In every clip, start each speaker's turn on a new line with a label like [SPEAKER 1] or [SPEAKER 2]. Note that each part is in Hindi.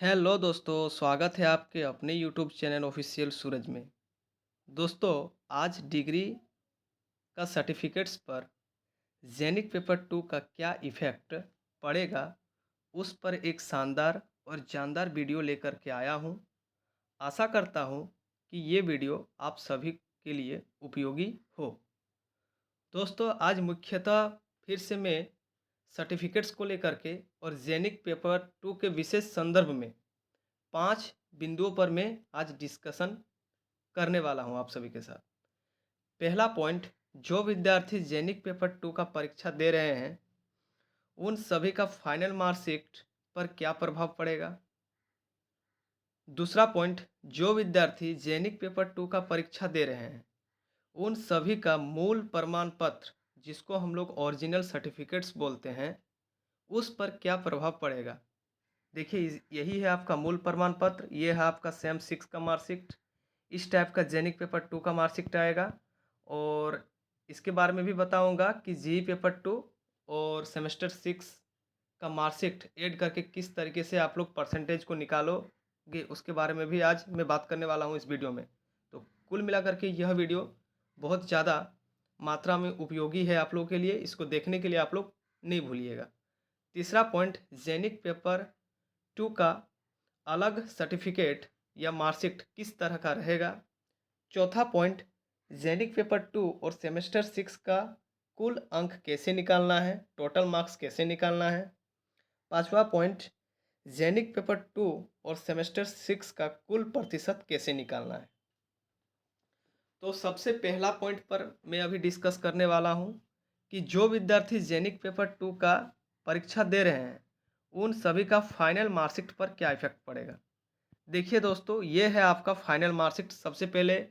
[SPEAKER 1] हेलो दोस्तों, स्वागत है आपके अपने यूट्यूब चैनल ऑफिशियल सूरज में। दोस्तों, आज डिग्री का सर्टिफिकेट्स पर जेनिक पेपर 2 का क्या इफ़ेक्ट पड़ेगा, उस पर एक शानदार और जानदार वीडियो लेकर के आया हूँ। आशा करता हूँ कि ये वीडियो आप सभी के लिए उपयोगी हो। दोस्तों, आज मुख्यतः फिर से मैं सर्टिफिकेट्स को लेकर के और जेनिक पेपर 2 के विशेष संदर्भ में 5 बिंदुओं पर मैं आज डिस्कशन करने वाला हूं आप सभी के साथ। पहला पॉइंट, जो विद्यार्थी जेनिक पेपर 2 का परीक्षा दे रहे हैं, उन सभी का फाइनल मार्कशीट पर क्या प्रभाव पड़ेगा। दूसरा पॉइंट, जो विद्यार्थी जेनिक पेपर 2 का परीक्षा दे रहे हैं, उन सभी का मूल प्रमाण पत्र, जिसको हम लोग ओरिजिनल सर्टिफिकेट्स बोलते हैं, उस पर क्या प्रभाव पड़ेगा। देखिए, यही है आपका मूल प्रमाण पत्र, ये है आपका सेम 6 का मार्कशीट। इस टाइप का जेनिक पेपर 2 का मार्कशीट आएगा। और इसके बारे में भी बताऊंगा कि जी पेपर 2 और सेमेस्टर 6 का मार्कशीट ऐड करके किस तरीके से आप लोग परसेंटेज को निकालोगे, उसके बारे में भी आज मैं बात करने वाला हूँ इस वीडियो में। तो कुल मिलाकर के यह वीडियो बहुत ज़्यादा मात्रा में उपयोगी है आप लोगों के लिए, इसको देखने के लिए आप लोग नहीं भूलिएगा। तीसरा पॉइंट, जेनिक पेपर 2 का अलग सर्टिफिकेट या मार्कशीट किस तरह का रहेगा। चौथा पॉइंट, जेनिक पेपर 2 और सेमेस्टर 6 का कुल अंक कैसे निकालना है, टोटल मार्क्स कैसे निकालना है। पांचवा पॉइंट, जेनिक पेपर 2 और सेमेस्टर 6 का कुल प्रतिशत कैसे निकालना है। तो सबसे पहला पॉइंट पर मैं अभी डिस्कस करने वाला हूं कि जो विद्यार्थी जेनिक पेपर 2 का परीक्षा दे रहे हैं, उन सभी का फाइनल मार्कशीट पर क्या इफेक्ट पड़ेगा। देखिए दोस्तों, ये है आपका फाइनल मार्कशीट। सबसे पहले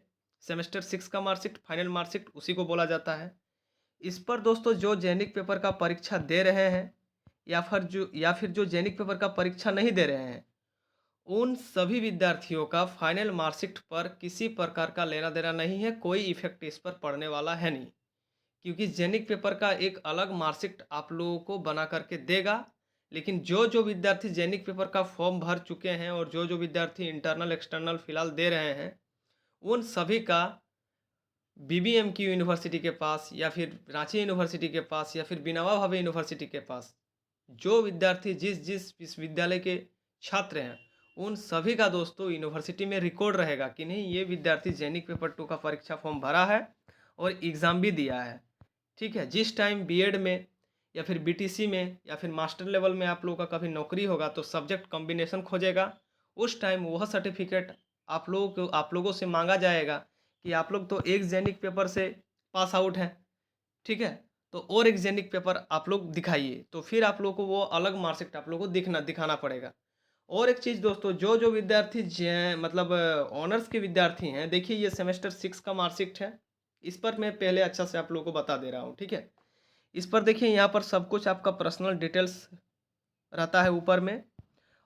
[SPEAKER 1] सेमेस्टर 6 का मार्कशीट, फाइनल मार्कशीट उसी को बोला जाता है। इस पर दोस्तों, जो जेनिक पेपर का परीक्षा दे रहे हैं या फिर जो जेनिक पेपर का परीक्षा नहीं दे रहे हैं, उन सभी विद्यार्थियों का फाइनल मार्कशीट पर किसी प्रकार का लेना देना नहीं है, कोई इफेक्ट इस पर पड़ने वाला है नहीं। क्योंकि जेनिक पेपर का एक अलग मार्कशीट आप लोगों को बना करके देगा। लेकिन जो जो विद्यार्थी जेनिक पेपर का फॉर्म भर चुके हैं और जो जो विद्यार्थी इंटरनल एक्सटर्नल फिलहाल दे रहे हैं, उन सभी का बीबीएमक्यू यूनिवर्सिटी के पास या फिर रांची यूनिवर्सिटी के पास या फिर बिनावा भावे यूनिवर्सिटी के पास, जो विद्यार्थी जिस जिस विश्वविद्यालय के छात्र हैं, उन सभी का दोस्तों यूनिवर्सिटी में रिकॉर्ड रहेगा कि नहीं, ये विद्यार्थी जेनिक पेपर 2 का परीक्षा फॉर्म भरा है और एग्ज़ाम भी दिया है। ठीक है, जिस टाइम बीएड में या फिर बीटीसी में या फिर मास्टर लेवल में आप लोगों का कभी नौकरी होगा तो सब्जेक्ट कॉम्बिनेशन खोजेगा। उस टाइम वह सर्टिफिकेट आप लोगों से मांगा जाएगा कि आप लोग तो एक जेनिक पेपर से पास आउट हैं, ठीक है, तो और एक जेनिक पेपर आप लोग दिखाइए, तो फिर आप लोग को वो अलग मार्कशीट आप लोग को दिखाना पड़ेगा। और एक चीज़ दोस्तों, जो जो विद्यार्थी मतलब ऑनर्स के विद्यार्थी हैं, देखिए ये सेमेस्टर 6 का मार्कशीट है। इस पर मैं पहले अच्छा से आप लोगों को बता दे रहा हूँ, ठीक है। इस पर देखिए, यहाँ पर सब कुछ आपका पर्सनल डिटेल्स रहता है ऊपर में।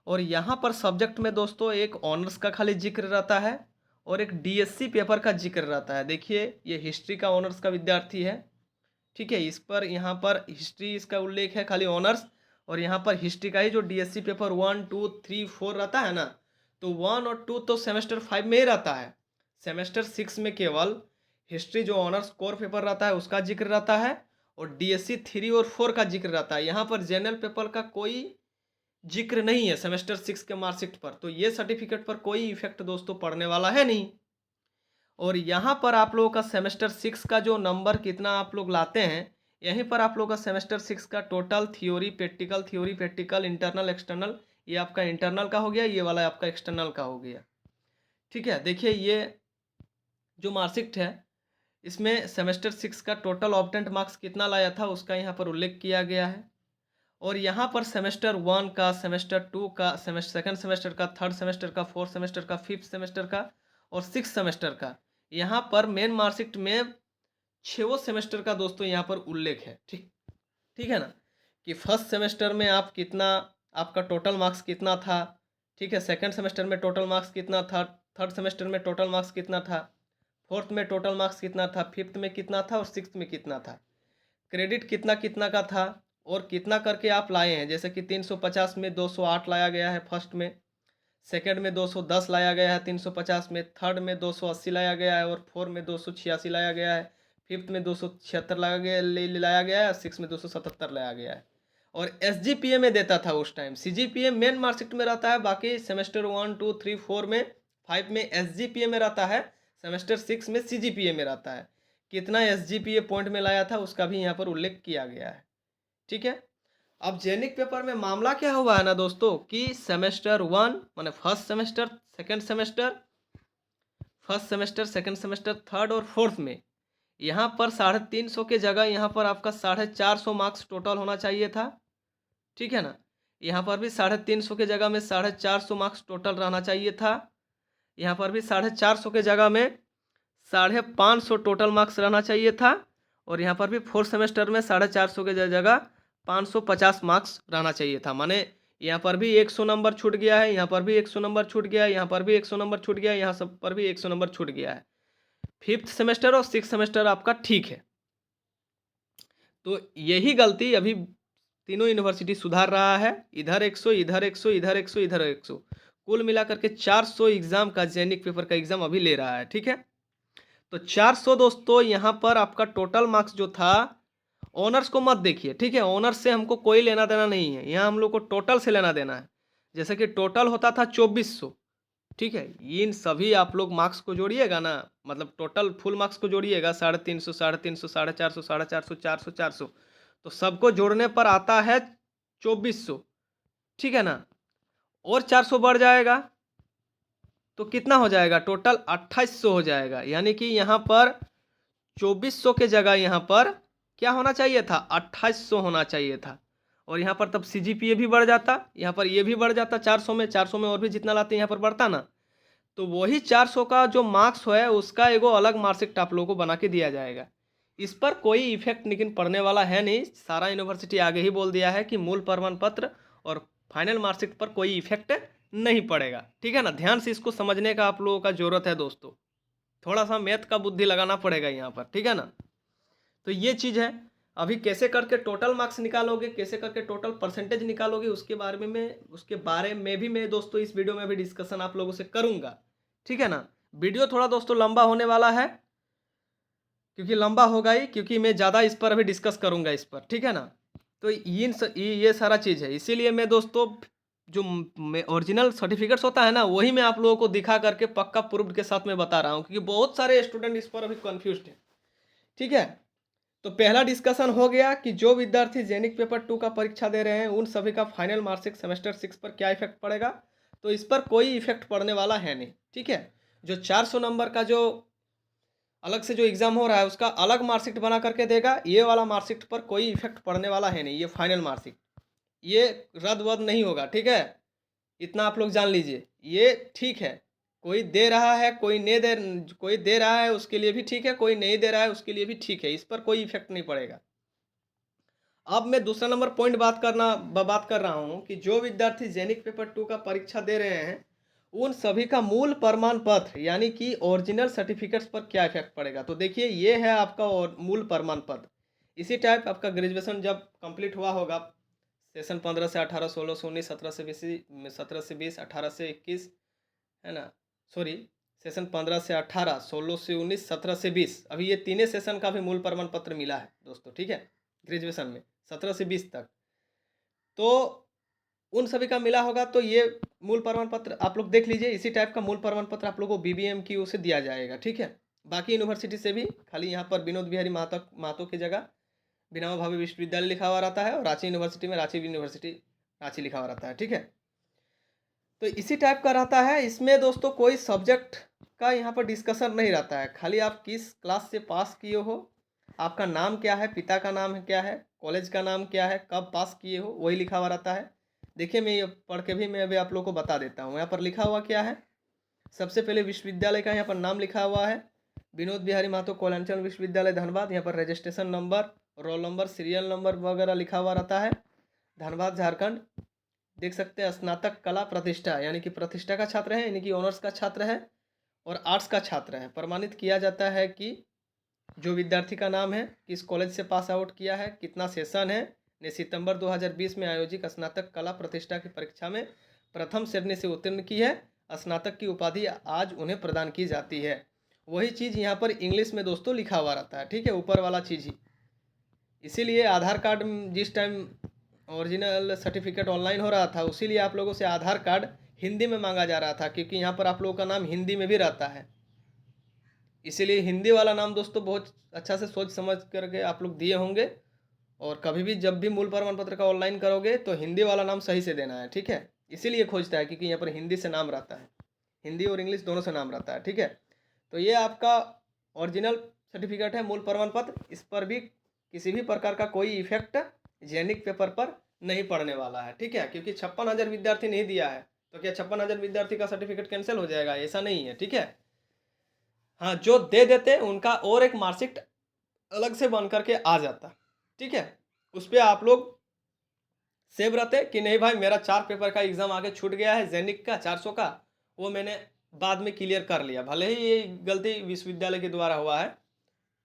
[SPEAKER 1] और यहाँ पर सब्जेक्ट में दोस्तों एक ऑनर्स का खाली जिक्र रहता है और एक डीएससी पेपर का जिक्र रहता है। देखिए, ये हिस्ट्री का ऑनर्स का विद्यार्थी है, ठीक है। इस पर यहाँ पर हिस्ट्री इसका उल्लेख है खाली ऑनर्स। और यहाँ पर हिस्ट्री का ही जो डीएससी पेपर 1 2 3 4 रहता है ना, तो 1 और 2 तो सेमेस्टर 5 में ही रहता है। सेमेस्टर 6 में केवल हिस्ट्री जो ऑनर्स कोर पेपर रहता है उसका जिक्र रहता है और डीएससी 3 और 4 का जिक्र रहता है। यहाँ पर जनरल पेपर का कोई जिक्र नहीं है सेमेस्टर 6 के मार्कशीट पर, तो ये सर्टिफिकेट पर कोई इफेक्ट दोस्तों पड़ने वाला है नहीं। और यहाँ पर आप लोगों का सेमेस्टर 6 का जो नंबर कितना आप लोग लाते हैं, यहीं पर आप लोगों का सेमेस्टर 6 का total theory practical internal external, ये आपका इंटरनल का हो गया, ये वाला आपका एक्सटर्नल का हो गया, ठीक है। देखिए, ये जो मार्कशीट है, इसमें सेमेस्टर 6 का टोटल ऑब्टेंट मार्क्स कितना लाया था उसका यहाँ पर उल्लेख किया गया है। और यहाँ पर सेमेस्टर 1 का, सेमेस्टर 2 का, सेकेंड सेमेस्टर का, थर्ड सेमेस्टर का, फोर्थ सेमेस्टर का, फिफ्थ सेमेस्टर का और सिक्स सेमेस्टर का, यहाँ पर मेन मार्कशीट में 6 सेमेस्टर का दोस्तों यहाँ पर उल्लेख है, ठीक ठीक है ना, कि फर्स्ट सेमेस्टर में आप कितना, आपका टोटल मार्क्स कितना था, ठीक है। सेकंड सेमेस्टर में टोटल मार्क्स कितना था, थर्ड सेमेस्टर में टोटल मार्क्स कितना था, फोर्थ में टोटल मार्क्स कितना था, फिफ्थ में कितना था और सिक्स्थ में कितना था, क्रेडिट कितना कितना का था और कितना करके आप लाए हैं। जैसे कि 350 में 208 लाया गया है फर्स्ट में, सेकंड में 210 लाया गया है 350 में, थर्ड में 280 लाया गया है और फोर्थ में 286 लाया गया है, फिफ्थ में 276 लाया गया है, सिक्स में 277 लाया गया है। और एसजीपीए में देता था उस टाइम, सीजीपीए मेन मार्कशीट में रहता है, बाकी सेमेस्टर 1 2 3 4 में, 5 में एसजीपीए में रहता है, सेमेस्टर 6 में सीजीपीए में रहता है। कितना एसजीपीए पॉइंट में लाया था उसका भी यहाँ पर उल्लेख किया गया है। ठीक है, अब जेनिक पेपर में मामला क्या हुआ है ना दोस्तों कि सेमेस्टर 1 माने first semester, second semester, third और फोर्थ में यहाँ पर 350 के जगह यहाँ पर आपका 450 मार्क्स टोटल होना चाहिए था। ठीक है ना, यहाँ पर भी 350 के जगह में 450 मार्क्स टोटल रहना चाहिए था। यहाँ पर भी 450 के जगह में 550 टोटल मार्क्स रहना चाहिए था। और यहाँ पर भी फोर्थ सेमेस्टर में 450 के जगह 550 मार्क्स रहना चाहिए था। माने यहाँ पर भी 100 नंबर छूट गया है, यहाँ पर भी 100 नंबर छूट गया है, यहाँ पर भी 100 नंबर छूट गया है, यहाँ सब पर भी 100 नंबर छूट गया है। फिफ्थ सेमेस्टर और सिक्स सेमेस्टर आपका ठीक है। तो यही गलती अभी तीनों यूनिवर्सिटी सुधार रहा है। इधर 100, इधर 100, इधर 100, इधर 100, कुल मिलाकर के 400 एग्जाम का जेनिक पेपर का एग्जाम अभी ले रहा है। ठीक है, तो 400 दोस्तों यहाँ पर आपका टोटल मार्क्स जो था, ऑनर्स को मत देखिए। ठीक है, ऑनर्स से हमको कोई लेना देना नहीं है, यहाँ हम लोग को टोटल से लेना देना है। जैसे कि टोटल होता था 2400। ठीक है, इन सभी आप लोग मार्क्स को जोड़िएगा ना, मतलब टोटल फुल मार्क्स को जोड़िएगा, 350, 350, 450, 450, 400, 400, तो सबको जोड़ने पर आता है 2400। ठीक है ना, और 400 बढ़ जाएगा तो कितना हो जाएगा, टोटल 2800 हो जाएगा। यानी कि यहाँ पर 2400 के जगह यहाँ पर क्या होना चाहिए था, 2800 होना चाहिए था। और यहाँ पर तब सीजीपीए भी बढ़ जाता, यहाँ पर ये भी बढ़ जाता 400 में, 400 में और भी जितना लाते यहाँ पर बढ़ता ना, तो वही 400 का जो मार्क्स है उसका एगो अलग मार्कशीट आप लोगों को बना के दिया जाएगा। इस पर कोई इफेक्ट लेकिन पड़ने वाला है नहीं। सारा यूनिवर्सिटी आगे ही बोल दिया है कि मूल प्रमाण पत्र और फाइनल मार्कशीट पर कोई इफेक्ट नहीं पड़ेगा। ठीक है ना, ध्यान से इसको समझने का आप लोगों का जरूरत है दोस्तों, थोड़ा सा मैथ का बुद्धि लगाना पड़ेगा यहाँ पर। ठीक है ना, तो ये चीज़ है। अभी कैसे करके टोटल मार्क्स निकालोगे, कैसे करके टोटल परसेंटेज निकालोगे, उसके बारे में भी मैं दोस्तों इस वीडियो में भी डिस्कशन आप लोगों से करूँगा। ठीक है ना, वीडियो थोड़ा दोस्तों लंबा होने वाला है, क्योंकि लंबा होगा ही, क्योंकि मैं ज़्यादा इस पर अभी डिस्कस करूँगा इस पर। ठीक है ना, तो ये सारा चीज़ है, इसीलिए मैं दोस्तों जो ओरिजिनल सर्टिफिकेट्स होता है ना वही मैं आप लोगों को दिखा करके पक्का प्रूफ के साथ में बता रहा हूँ, क्योंकि बहुत सारे स्टूडेंट इस पर अभी कन्फ्यूज हैं। ठीक है, तो पहला डिस्कशन हो गया कि जो विद्यार्थी जेनिक पेपर 2 का परीक्षा दे रहे हैं उन सभी का फाइनल मार्कशीट सेमेस्टर 6 पर क्या इफेक्ट पड़ेगा। तो इस पर कोई इफेक्ट पड़ने वाला है नहीं। ठीक है, जो 400 नंबर का जो अलग से जो एग्ज़ाम हो रहा है उसका अलग मार्कशीट बना करके देगा, ये वाला मार्कशीट पर कोई इफेक्ट पड़ने वाला है नहीं। ये फाइनल मार्कशीट ये रद्द वद्द नहीं होगा। ठीक है, इतना आप लोग जान लीजिए, ये ठीक है। कोई दे रहा है, कोई दे रहा है उसके लिए भी ठीक है, कोई नहीं दे रहा है उसके लिए भी ठीक है, इस पर कोई इफेक्ट नहीं पड़ेगा। अब मैं दूसरा नंबर पॉइंट बात कर रहा हूँ कि जो विद्यार्थी जेनिक पेपर 2 का परीक्षा दे रहे हैं उन सभी का मूल प्रमाण पत्र यानी कि ओरिजिनल सर्टिफिकेट्स पर क्या इफेक्ट पड़ेगा। तो देखिए, ये है आपका मूल प्रमाण पत्र। इसी टाइप आपका ग्रेजुएशन जब कंप्लीट हुआ होगा, सेशन 15 से 18, 16 से 19, 17 से 20, 17 से 20, 18 से 21, है ना, सॉरी, सेशन 15 से 18, 16 से 19, 17 से 20, अभी ये तीनों सेशन का भी मूल प्रमाण पत्र मिला है दोस्तों। ठीक है, ग्रेजुएशन में 17 से 20 तक, तो उन सभी का मिला होगा। तो ये मूल प्रमाण पत्र आप लोग देख लीजिए, इसी टाइप का मूल प्रमाण पत्र आप लोगों को बीबीएम की ओर से दिया जाएगा। ठीक है, बाकी यूनिवर्सिटी से भी, खाली यहाँ पर विनोद बिहारी महतो की जगह विनोबा भावे विश्वविद्यालय लिखा हुआ रहता है और रांची यूनिवर्सिटी में रांची यूनिवर्सिटी रांची लिखा हुआ रहता है। ठीक है, तो इसी टाइप का रहता है। इसमें दोस्तों कोई सब्जेक्ट का यहाँ पर डिस्कशन नहीं रहता है, खाली आप किस क्लास से पास किए हो, आपका नाम क्या है, पिता का नाम क्या है, कॉलेज का नाम क्या है, कब पास किए हो, वही लिखा हुआ रहता है। देखिए, मैं ये पढ़ के भी मैं अभी आप लोग को बता देता हूँ। यहाँ पर लिखा हुआ क्या है, सबसे पहले विश्वविद्यालय का यहाँ पर नाम लिखा हुआ है, विनोद बिहारी महतो कोयलांचल विश्वविद्यालय धनबाद। यहाँ पर registration number, roll number, serial number वगैरह लिखा हुआ रहता है। धनबाद झारखंड, देख सकते हैं, स्नातक कला प्रतिष्ठा यानी कि प्रतिष्ठा का छात्र है, यानी कि ऑनर्स का छात्र है और आर्ट्स का छात्र है। प्रमाणित किया जाता है कि जो विद्यार्थी का नाम है, किस कॉलेज से पास आउट किया है, कितना सेशन है, ने सितंबर 2020 में आयोजित स्नातक कला प्रतिष्ठा की परीक्षा में प्रथम श्रेणी से उत्तीर्ण की है, स्नातक की उपाधि आज उन्हें प्रदान की जाती है। वही चीज़ यहाँ पर इंग्लिश में दोस्तों लिखा हुआ रहता है, ठीक है, ऊपर वाला चीज़ ही। इसीलिए आधार कार्ड जिस टाइम ओरिजिनल सर्टिफिकेट ऑनलाइन हो रहा था, उसीलिए आप लोगों से आधार कार्ड हिंदी में मांगा जा रहा था, क्योंकि यहाँ पर आप लोगों का नाम हिंदी में भी रहता है। इसीलिए हिंदी वाला नाम दोस्तों बहुत अच्छा से सोच समझ करके आप लोग दिए होंगे, और कभी भी जब भी मूल प्रमाण पत्र का ऑनलाइन करोगे तो हिंदी वाला नाम सही से देना है, ठीक है। इसीलिए खोजता है क्योंकि यहाँ पर हिंदी से नाम रहता है, हिंदी और इंग्लिश दोनों से नाम रहता है, ठीक है। तो ये आपका ओरिजिनल सर्टिफिकेट है, मूल प्रमाण पत्र। इस पर भी किसी भी प्रकार का कोई इफेक्ट जेनिक पेपर पर नहीं पड़ने वाला है, ठीक है, क्योंकि 56,000 विद्यार्थी नहीं दिया है तो क्या 56,000 विद्यार्थी का सर्टिफिकेट कैंसिल हो जाएगा? ऐसा नहीं है, ठीक है। हाँ, जो दे देते उनका और एक मार्कशीट अलग से बन करके आ जाता, ठीक है। उस पर आप लोग सेव रहते कि नहीं भाई, मेरा 4 पेपर का एग्जाम आगे छूट गया है, जेनिक का 400 का, वो मैंने बाद में क्लियर कर लिया, भले ही ये गलती विश्वविद्यालय के द्वारा हुआ है,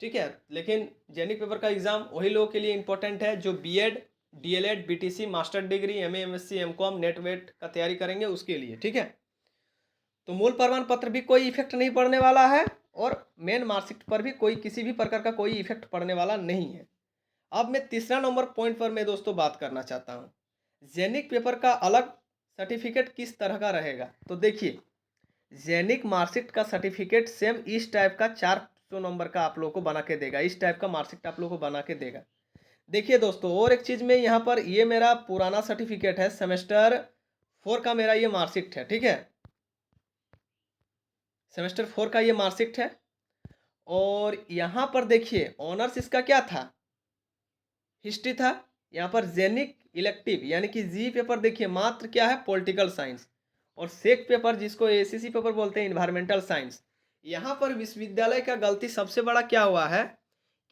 [SPEAKER 1] ठीक है, लेकिन जेनिक पेपर का एग्जाम वही लोगों के लिए इंपॉर्टेंट है जो BEd, DElEd, BTC, master degree, MA, MSc, MCom, NET वेट का तैयारी करेंगे उसके लिए, ठीक है। तो मूल प्रमाण पत्र भी कोई इफेक्ट नहीं पड़ने वाला है, और मेन मार्कशीट पर भी कोई किसी भी प्रकार का कोई इफेक्ट पड़ने वाला नहीं है। अब मैं तीसरा नंबर पॉइंट पर मैं दोस्तों बात करना चाहता हूँ, जेनिक पेपर का अलग सर्टिफिकेट किस तरह का रहेगा। तो देखिए, जेनिक मार्कशीट का सर्टिफिकेट सेम इस टाइप का 400 नंबर का आप लोगों को बना के देगा, इस टाइप का मार्कशीट आप लोगों को बना के देगा। देखिए दोस्तों, और एक चीज़ में यहाँ पर, ये मेरा पुराना सर्टिफिकेट है, सेमेस्टर 4 का मेरा ये मार्कशीट है, ठीक है, सेमेस्टर 4 का ये मार्कशीट है। और यहाँ पर देखिए ऑनर्स इसका क्या था, हिस्ट्री था। यहाँ पर जेनिक इलेक्टिव यानी कि जी पेपर देखिए मात्र क्या है, पॉलिटिकल साइंस, और सेक पेपर जिसको एसीसी पेपर बोलते हैं, इन्वायरमेंटल साइंस। यहाँ पर विश्वविद्यालय का गलती सबसे बड़ा क्या हुआ है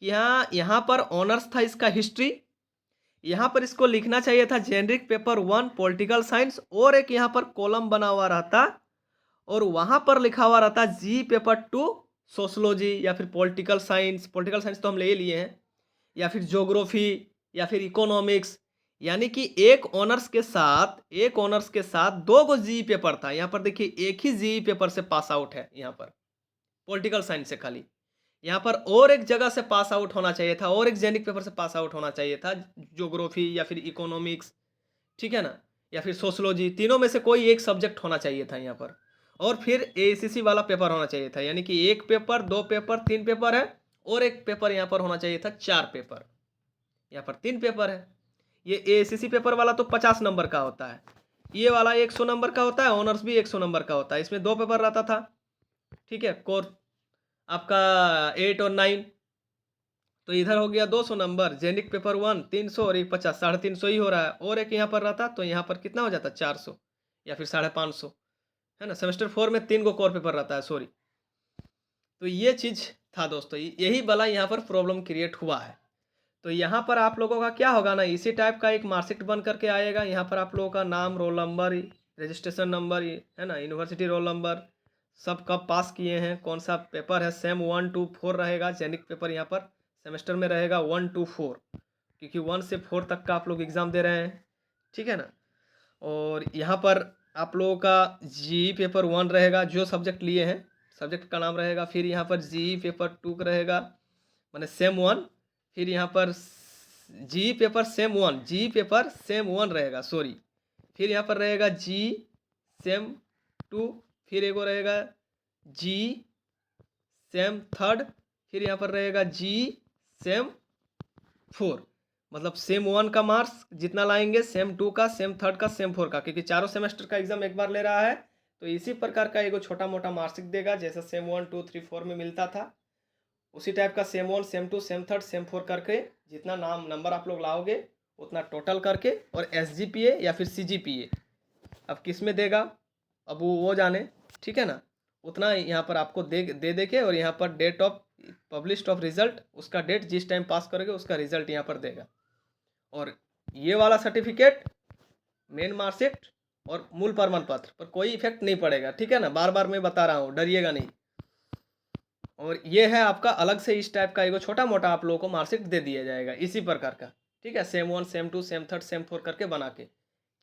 [SPEAKER 1] कि यहाँ पर ऑनर्स था इसका हिस्ट्री, यहाँ पर इसको लिखना चाहिए था जेनरिक पेपर 1 पॉलिटिकल साइंस, और एक यहाँ पर कॉलम बना हुआ रहता, और वहाँ पर लिखा हुआ रहता जी पेपर 2 सोशोलॉजी या फिर पॉलिटिकल साइंस, पॉलिटिकल साइंस तो हम ले ही लिए हैं, या फिर ज्योग्राफी या फिर इकोनॉमिक्स। यानी कि एक ऑनर्स के साथ 2 गो जी पेपर था। यहाँ पर देखिए एक ही जी पेपर से पास आउट है, यहाँ पर पॉलिटिकल साइंस से खाली। यहाँ पर और एक जगह से पास आउट होना चाहिए था, और एक जेनिक पेपर से पास आउट होना चाहिए था, ज्योग्राफी या फिर इकोनॉमिक्स, ठीक है ना, या फिर सोशोलॉजी, तीनों में से कोई एक सब्जेक्ट होना चाहिए था यहाँ पर। और फिर एसीसी वाला पेपर होना चाहिए था, यानी कि एक पेपर, 2 पेपर, 3 पेपर है, और एक पेपर यहाँ पर होना चाहिए था 4 पेपर, यहाँ पर 3 पेपर है। ये एसीसी पेपर वाला तो 50 नंबर का होता है, ये वाला 100 नंबर का होता है, ऑनर्स भी 100 नंबर का होता है। इसमें 2 पेपर रहता था, ठीक है, कोर आपका 8 और 9। तो इधर हो गया 200 नंबर, जेनिक पेपर 1 300 और एक 50, 350 ही हो रहा है, और एक यहाँ पर रहता तो यहाँ पर कितना हो जाता, 400 या फिर 550, है ना। सेमेस्टर 4 में 3 गो कोर पेपर रहता है, सॉरी। तो ये चीज़ था दोस्तों, यही वाला यहाँ पर प्रॉब्लम क्रिएट हुआ है। तो यहाँ पर आप लोगों का क्या होगा ना, इसी टाइप का एक मार्कशीट बन करके आएगा। यहाँ पर आप लोगों का नाम, रोल नंबर, रजिस्ट्रेशन नंबर, है ना, यूनिवर्सिटी रोल नंबर, सब कब पास किए हैं, कौन सा पेपर है, सेम 1 to 4 रहेगा। जेनिक पेपर यहाँ पर सेमेस्टर में रहेगा 1 to 4, क्योंकि 1 से 4 तक का आप लोग एग्ज़ाम दे रहे हैं, ठीक है ना। और यहाँ पर आप लोगों का जी पेपर 1 रहेगा, जो सब्जेक्ट लिए हैं सब्जेक्ट का नाम रहेगा। फिर यहाँ पर जी पेपर 2 रहेगा, माने सेम 1। फिर यहाँ पर जी पेपर सेम 1 रहेगा, सॉरी। फिर यहाँ पर रहेगा जी सेम 2, फिर एगो रहेगा जी सेम 3, फिर यहाँ पर रहेगा जी सेम 4। मतलब सेम 1 का मार्क्स जितना लाएंगे, सेम 2 का, सेम 3 का, सेम 4 का, क्योंकि चारों सेमेस्टर का एग्जाम एक बार ले रहा है, तो इसी प्रकार का एगो छोटा मोटा मार्क्सिट देगा, जैसा सेम 1 2 3 4 में मिलता था, उसी टाइप का सेम 1 सेम 2 सेम 3 सेम 4 करके जितना नंबर आप लोग लाओगे उतना टोटल करके, और एसजीपीए या फिर सीजीपीए अब किस में देगा, अब वो जाने, ठीक है ना। उतना यहाँ पर आपको दे के, और यहाँ पर date of published of result, उसका डेट जिस टाइम पास करोगे उसका रिजल्ट यहाँ पर देगा। और ये वाला सर्टिफिकेट, मेन मार्कशीट और मूल प्रमाण पत्र पर कोई इफेक्ट नहीं पड़ेगा, ठीक है ना, बार बार मैं बता रहा हूँ, डरिएगा नहीं। और ये है आपका अलग से इस टाइप का एगो छोटा मोटा आप लोगों को मार्कशीट दे दिया जाएगा इसी प्रकार का, ठीक है, सेम 1 सेम 2 सेम 3 सेम 4 करके बना के।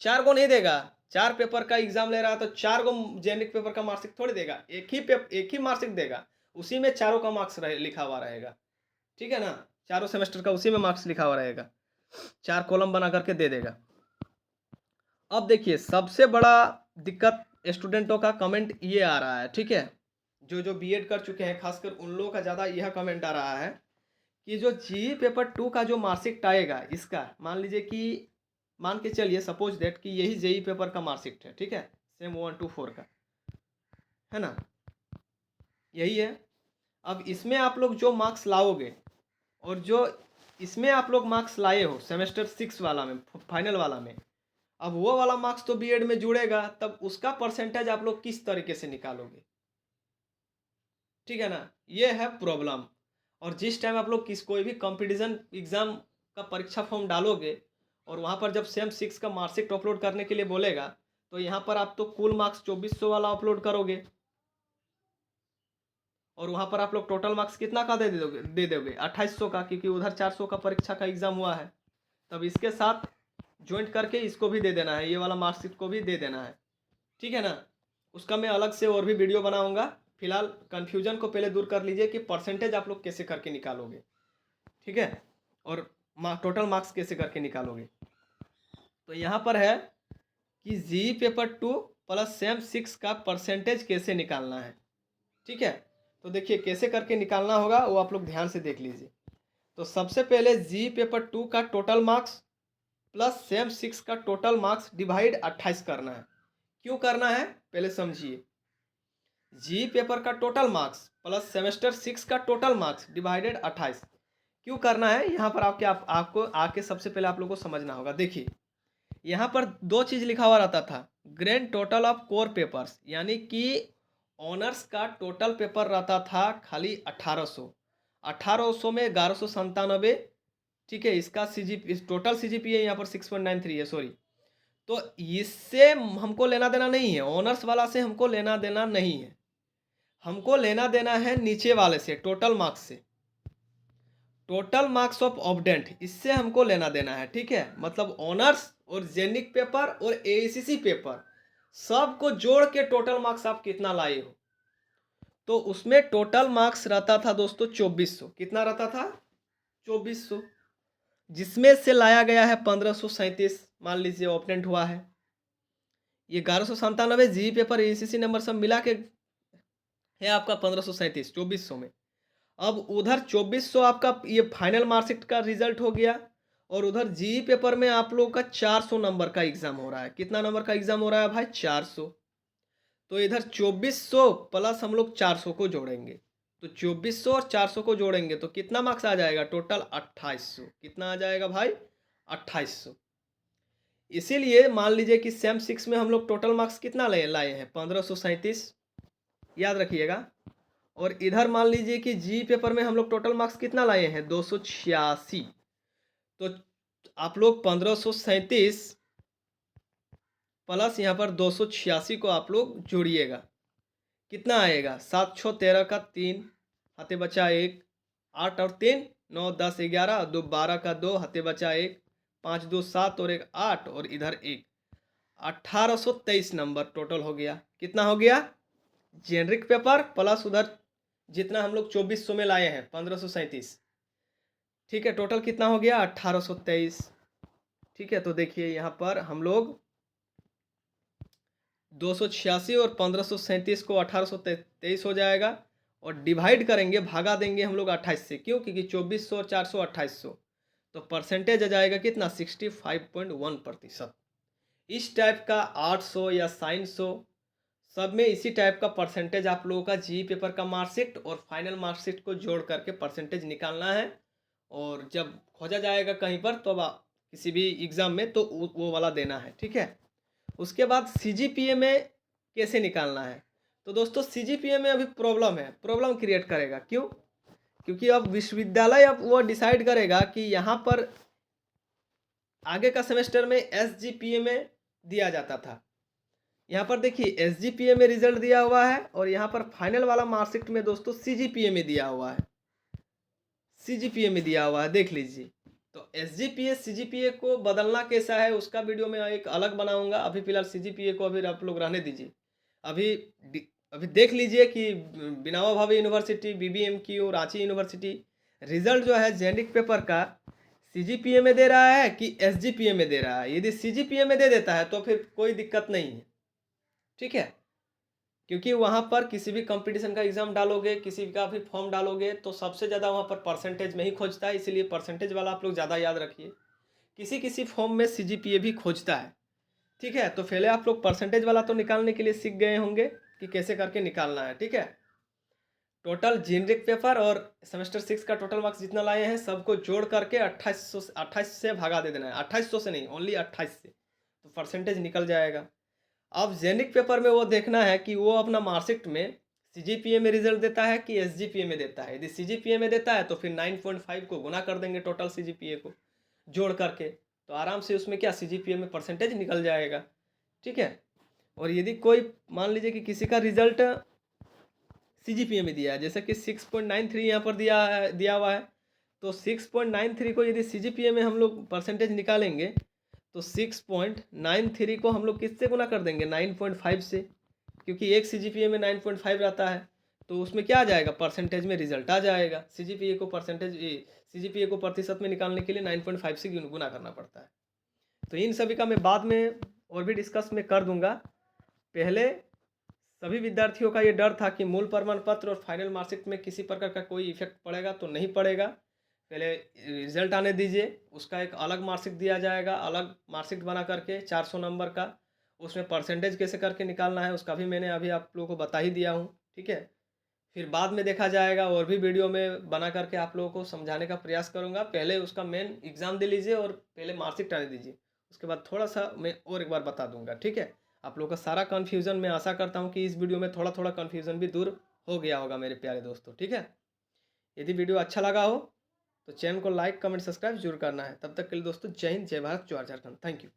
[SPEAKER 1] 4 को नहीं देगा, 4 पेपर का एग्जाम ले रहा है तो 4 गो जेनिक पेपर का मार्कशीट थोड़ी देगा, एक ही मार्कशीट देगा, उसी में चारों का मार्क्स लिखा हुआ रहेगा। ठीक है ना, चारों सेमेस्टर का उसी में मार्क्स लिखा हुआ रहेगा, 4 कॉलम बना करके दे देगा। अब देखिए सबसे बड़ा दिक्कत स्टूडेंटों का कमेंट ये आ रहा है, ठीक है, जो बीएड कर चुके हैं खासकर उन लोगों का ज़्यादा यह कमेंट आ रहा है कि जो जी पेपर 2 का जो मार्कशीट आएगा, इसका मान लीजिए कि मान के चलिए सपोज दैट कि यही जेई पेपर का मार्कशीट है, ठीक है, सेम 1 to 4 का है ना, यही है। अब इसमें आप लोग जो मार्क्स लाओगे और जो इसमें आप लोग मार्क्स लाए हो सेमेस्टर 6 वाला में, फाइनल वाला में, अब वो वाला मार्क्स तो बीएड में जुड़ेगा, तब उसका परसेंटेज आप लोग किस तरीके से निकालोगे, ठीक है ना, ये है प्रॉब्लम। और जिस टाइम आप लोग कोई भी कंपटीशन एग्जाम का परीक्षा फॉर्म डालोगे और वहाँ पर जब सेम 6 का मार्कशीट अपलोड करने के लिए बोलेगा, तो यहाँ पर आप तो कुल मार्क्स 2400 वाला अपलोड करोगे और वहाँ पर आप लोग टोटल मार्क्स कितना का दे दोगे 2800 का, क्योंकि उधर 400 का परीक्षा का एग्जाम हुआ है। तब इसके साथ ज्वाइंट करके इसको भी दे देना है, ये वाला मार्कशीट को भी दे देना है, ठीक है ना। उसका मैं अलग से और भी वीडियो बनाऊंगा। फिलहाल कन्फ्यूजन को पहले दूर कर लीजिए कि परसेंटेज आप लोग कैसे करके निकालोगे, ठीक है, और टोटल मार्क्स कैसे करके निकालोगे। तो यहाँ पर है कि जी पेपर 2 प्लस सेम 6 का परसेंटेज कैसे निकालना है, ठीक है। तो देखिए कैसे करके निकालना होगा वो आप लोग ध्यान से देख लीजिए। तो सबसे पहले जी पेपर 2 का टोटल मार्क्स प्लस सेम 6 का टोटल मार्क्स डिवाइड 28 करना है। क्यों करना है पहले समझिए। जी पेपर का टोटल मार्क्स प्लस सेमेस्टर 6 का टोटल मार्क्स डिवाइडेड 28 क्यों करना है, यहाँ पर आपको आके सबसे पहले आप लोगों को समझना होगा। देखिए यहाँ पर 2 चीज़ लिखा हुआ रहता था, grand total of core papers, यानी कि ऑनर्स का टोटल पेपर रहता था खाली 1800 में 1197, ठीक है। इसका टोटल CGPA यहाँ पर 6.93 है, सॉरी। तो इससे हमको लेना देना नहीं है, ऑनर्स वाला से हमको लेना देना नहीं है, हमको लेना देना है नीचे वाले से, टोटल मार्क्स से, टोटल मार्क्स ऑफ ऑब्डेंट, इससे हमको लेना देना है, ठीक है। मतलब ऑनर्स और जेनिक पेपर और AACC पेपर सबको जोड़ के टोटल मार्क्स आप कितना लाए हो। तो उसमें टोटल मार्क्स रहता था दोस्तों 2400, कितना रहता था 2400, जिसमें से लाया गया है 1537, मान लीजिए ऑब्डेंट हुआ है। ये 1197 जी पेपर AACC नंबर सब मिला के है आपका 1537 2400 में। अब उधर 2400 आपका ये फाइनल मार्कशीट का रिजल्ट हो गया और उधर जी पेपर में आप लोगों का 400 नंबर का एग्जाम हो रहा है। कितना नंबर का एग्जाम हो रहा है भाई 400। तो इधर 2400 प्लस हम लोग 400 को जोड़ेंगे, तो 2400 और 400 को जोड़ेंगे तो कितना मार्क्स आ जाएगा टोटल 2800। कितना आ जाएगा भाई 2800। इसीलिए मान लीजिए कि सेम 6 में हम लोग टोटल मार्क्स कितना लाए हैं 1537, याद रखिएगा। और इधर मान लीजिए कि जी पेपर में हम लोग टोटल मार्क्स कितना लाए हैं 286। तो आप लोग 1537 प्लस यहाँ पर 286 को आप लोग जोड़िएगा, कितना आएगा 7 6 13 का 3 हाथे बचा 1, 8 और 3 9 10 11 2 12 का 2 हाथे बचा 1, 5 2 7 और 1 8 और इधर 1, 1823 नंबर टोटल हो गया। कितना हो गया जेनरिक पेपर प्लस उधर जितना हम लोग 2400 में लाए हैं 1537, ठीक है, टोटल कितना हो गया 1823, ठीक है। तो देखिए यहाँ पर हम लोग 286 और 1537 को 1823 हो जाएगा और डिवाइड करेंगे, भागा देंगे हम लोग 28 से, क्यों, क्योंकि 2400 और 400 2800, तो परसेंटेज आ जाएगा कितना 65.1%। इस टाइप का 800 या 900 सब में इसी टाइप का परसेंटेज आप लोगों का जी पेपर का मार्कशीट और फाइनल मार्कशीट को जोड़ करके परसेंटेज निकालना है। और जब खोजा जाएगा कहीं पर तो किसी भी एग्ज़ाम में तो वो वाला देना है, ठीक है। उसके बाद CGPA में कैसे निकालना है। तो दोस्तों CGPA में अभी प्रॉब्लम क्रिएट करेगा, क्यों, क्योंकि अब विश्वविद्यालय अब वो डिसाइड करेगा कि यहाँ पर आगे का सेमेस्टर में SGPA में दिया जाता था, यहाँ पर देखिए SGPA में रिजल्ट दिया हुआ है और यहाँ पर फाइनल वाला मार्कशीट में दोस्तों CGPA में दिया हुआ है, CGPA में दिया हुआ है, देख लीजिए। तो तो एसजीपीए सीजीपीए को बदलना कैसा है उसका वीडियो मैं एक अलग बनाऊंगा। अभी फिलहाल सीजीपीए को अभी आप लोग रहने दीजिए। अभी अभी देख लीजिए कि बिनावा भावे यूनिवर्सिटी, बीबीएमक्यू, रांची यूनिवर्सिटी रिजल्ट जो है जेनिक पेपर का सीजीपीए में दे रहा है कि एसजीपीए में दे रहा है। यदि सीजीपीए में दे देता है तो फिर कोई दिक्कत नहीं है, ठीक है। क्योंकि वहाँ पर किसी भी कंपटीशन का एग्ज़ाम डालोगे, किसी का भी फॉर्म डालोगे तो सबसे ज़्यादा वहाँ पर परसेंटेज में ही खोजता है, इसीलिए परसेंटेज वाला आप लोग ज़्यादा याद रखिए। किसी किसी फॉर्म में सीजीपीए भी खोजता है, ठीक है। तो पहले आप लोग परसेंटेज वाला तो निकालने के लिए सीख गए होंगे कि कैसे करके निकालना है, ठीक है। टोटल जेनरिक पेपर और सेमेस्टर 6 का टोटल मार्क्स जितना लाए हैं सबको जोड़ करके 2800 से भगा दे देना है। 2800 से नहीं, ओनली 28 से, तो परसेंटेज निकल जाएगा। अब जेनिक पेपर में वो देखना है कि वो अपना मार्कशीट में सीजीपीए में रिजल्ट देता है कि एसजीपीए में देता है। यदि सीजीपीए में देता है तो फिर 9.5 को गुना कर देंगे टोटल सीजीपीए को जोड़ करके, तो आराम से उसमें क्या सीजीपीए में परसेंटेज निकल जाएगा, ठीक है। और यदि कोई मान लीजिए कि किसी का रिजल्ट सीजीपीए में दिया है, जैसे कि 6.93 यहाँ पर दिया हुआ है, तो 6.93 को यदि सीजीपीए में हम लोग परसेंटेज निकालेंगे तो 6.93 को हम लोग किससे गुना कर देंगे, 9.5 से, क्योंकि एक सीजीपीए में 9.5 रहता है। तो उसमें क्या आ जाएगा, परसेंटेज में रिजल्ट आ जाएगा। सीजीपीए को प्रतिशत में निकालने के लिए 9.5 से गुना करना पड़ता है। तो इन सभी का मैं बाद में और भी डिस्कस में कर दूंगा। पहले सभी विद्यार्थियों का ये डर था कि मूल प्रमाण पत्र और फाइनल मार्कशीट में किसी प्रकार का कोई इफेक्ट पड़ेगा, तो नहीं पड़ेगा। पहले रिजल्ट आने दीजिए, उसका एक अलग मार्कशीट दिया जाएगा, अलग मार्कशीट बना करके 400 नंबर का। उसमें परसेंटेज कैसे करके निकालना है उसका भी मैंने अभी आप लोगों को बता ही दिया हूँ, ठीक है। फिर बाद में देखा जाएगा, और भी वीडियो में बना करके आप लोगों को समझाने का प्रयास करूँगा। पहले उसका मेन एग्ज़ाम दे लीजिए और पहले मार्कशीट आने दीजिए, उसके बाद थोड़ा सा मैं और एक बार बता दूंगा, ठीक है। आप लोगों का सारा कन्फ्यूज़न, मैं आशा करता हूँ कि इस वीडियो में थोड़ा थोड़ा कन्फ्यूज़न भी दूर हो गया होगा मेरे प्यारे दोस्तों, ठीक है। यदि वीडियो अच्छा लगा हो तो चैनल को लाइक, कमेंट, सब्सक्राइब जरूर करना है। तब तक के लिए दोस्तों जय हिंद, जय भारत, जय झारखंड। Thank you.